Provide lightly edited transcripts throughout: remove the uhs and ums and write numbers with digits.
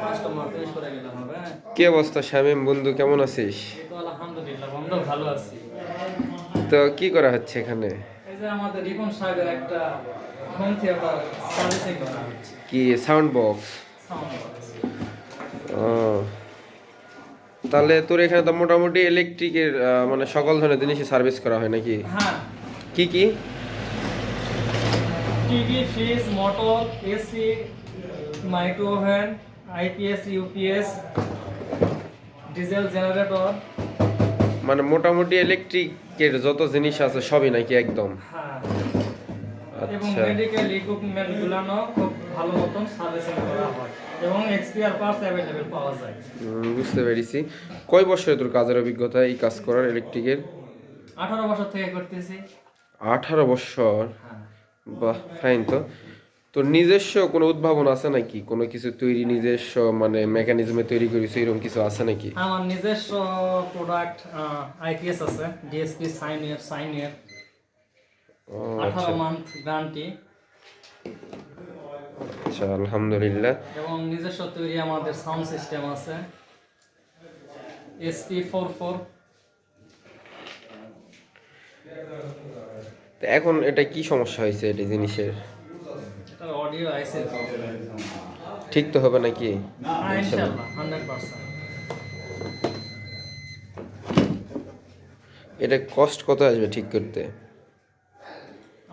Customer পেশ করে গেলাম হবে। কি অবস্থা শামীম বন্ধু, কেমন আছিস? এই তো আলহামদুলিল্লাহ বন্ধু ভালো আছি। তো কি করা হচ্ছে এখানে? এই যে আমাদের রিপন সাহেবের একটা হোম থিয়েটার সার্ভিসিং করা হচ্ছে। কি সাউন্ড বক্স? Sound box. ও, তাহলে তোর এখানে তো মোটামুটি ইলেকট্রিকের মানে সকল ধরনের জিনিসই সার্ভিস করা হয় নাকি? হ্যাঁ, কি কি? TV, fridge, motor, AC, micro oven, IPS, UPS, diesel generator. মানে মোটামুটি ইলেকট্রিকের যত জিনিস আছে সবই নাকি একদম? হ্যাঁ, এবং আচ্ছা। মেডিকেল ইকুইপমেন্ট গুলানো খুব ভালো মতন সার্ভিসিং করা হয় এবং এক্সপিআর পার্টস অ্যাভেলেবেল পাওয়া যায়। বুঝতে পেরেছি। কয় বছরে তোর কাজের অভিজ্ঞতা এই কাজ করার ইলেকট্রিকের? 18 বছর থেকে করতেছি। 18 বছর? হ্যাঁ, বাহ, ফাইন। তো তোর নিজস্ব কোনো উদ্ভাবন আছে নাকি? কোনো কিছু তৈরি নিজস্ব মানে মেকানিজমে তৈরি করিস এরকম কিছু আছে নাকি? আমার নিজস্ব প্রোডাক্ট আইপিএস আছে, ডিএসপি সাইনিয়ার ও, আচ্ছা 18 মান্থ গ্যারান্টি আচ্ছা, আলহামদুলিল্লাহ। এবং নিজস্ব তৈরি আমাদের সাউন্ড সিস্টেম আছে SP44। তো এখন এটা কি সমস্যা হয়েছে এটা জিনিসের? এটা অডিও আইসি প্রবলেম। ঠিক তো হবে নাকি? হ্যাঁ, ইনশাল্লাহ। ইনশাআল্লাহ 100%। এটা কস্ট কত আসবে ঠিক করতে?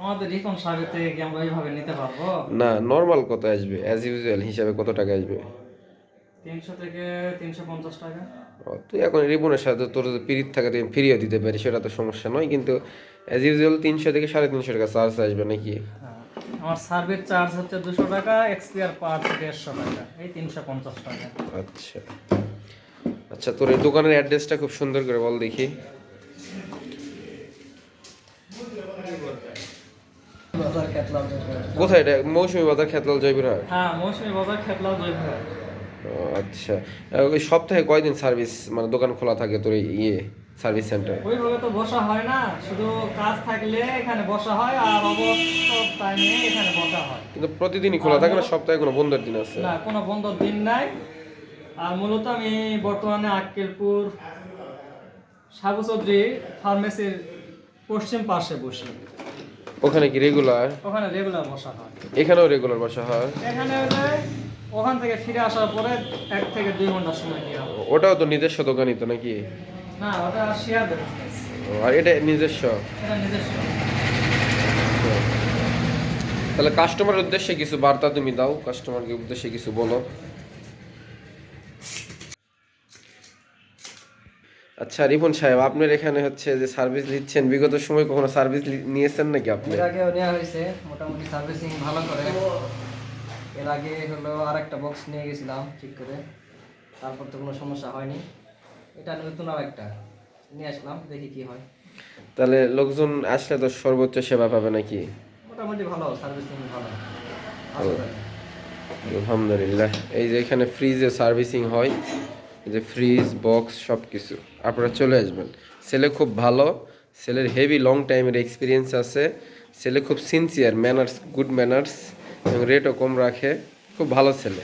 আমাদের রিফান্ড সার্ভিস থেকে কি আমরা এইভাবে নিতে পারবো? না, নর্মাল কত আসবে, অ্যাজ ইউজুয়াল হিসাবে কত টাকা আসবে? 300 থেকে 350 টাকা। ও, তুই এখন রিবনের সাথে তোর যদি পিরিত থাকে তুই ফিরিয়ে দিতে পারিস, সেটা তো সমস্যা নয়, কিন্তু অ্যাজ ইউজুয়াল 300 থেকে 350 টাকা চার্জ আসবে নাকি? হ্যাঁ, আমার সার্ভিস চার্জ হচ্ছে 200 টাকা, এক্সপিআর পার্টস 150 টাকা, এই 350 টাকা। আচ্ছা আচ্ছা, তোর এই দোকানের অ্যাড্রেসটা খুব সুন্দর করে বল দেখি। বাজার খেতলাল জয়পুরহাট। কোথায় এটা? মৌসুমী বাজার, খেতলাল, জয়পুরহাট? হ্যাঁ, মৌসুমী বাজার খেতলাল জয়পুরহাট। ও, আচ্ছা। ওই সপ্তাহে কয়দিন সার্ভিস মানে দোকান খোলা থাকে তোর এই সার্ভিস সেন্টার? ওইভাবে তো বসা হয় না, শুধু কাজ থাকলে এখানে বসা হয় আর অবসর টাইমে এখানে বসা হয়। কিন্তু প্রতিদিনই খোলা থাকে না? সপ্তাহে কোনো বন্ধের দিন আছে? না, কোনো বন্ধর দিন নাই। আর মূলত আমি বর্তমানে আক্কেলপুর সাবু চৌধুরী ফার্মেসির পশ্চিম পাশে বসি। ওখানে কি রেগুলার? ওখানে রেগুলার বসা হয়। এখানেও রেগুলার বসা হয়? এখানে হলে ওখান থেকে ফিরে আসার পরে 1 থেকে 2 ঘন্টা সময় নেওয়া হয়। ওটাও তো নিজস্ব দোকানই তো নাকি? না, ওটা শেয়ার বিজনেস। ও, আর এটা নিজস্ব? এটা নিজস্ব। তাহলে কাস্টমারের উদ্দেশ্যে কিছু বার্তা তুমি দাও, কাস্টমারকে উদ্দেশ্যে কিছু বলো। আচ্ছা রিপন সাহেব, আপনার এখানে হচ্ছে যে সার্ভিস নিচ্ছেন, বিগত সময় কখনো সার্ভিস নিয়েছেন নাকি আপনি? এর আগেও নেওয়া হয়েছে, মোটামুটি সার্ভিসিং ভালো করে। এর আগে হলো আরেকটা বক্স নিয়ে গেছিলাম ঠিক করে, তারপর তো কোনো সমস্যা হয়নি। এটা নতুন আর একটা নিয়ে আসলাম, দেখি কি হয়। তাহলে লোকজন আসলে তো সর্বোচ্চ সেবা পাবে নাকি? মোটামুটি ভালো, সার্ভিসিং ভালো। আলহামদুলিল্লাহ। এই যে এখানে ফ্রিজে সার্ভিসিং হয়, এই যে ফ্রিজ বক্স সব কিছু, আপনারা চলে আসবেন। ছেলে খুব ভালো, ছেলের হেভি লং টাইমের এক্সপিরিয়েন্স আছে, ছেলে খুব সিনসিয়ার, ম্যানার্স গুড ম্যানার্স, এবং রেটও কম রাখে, খুব ভালো ছেলে।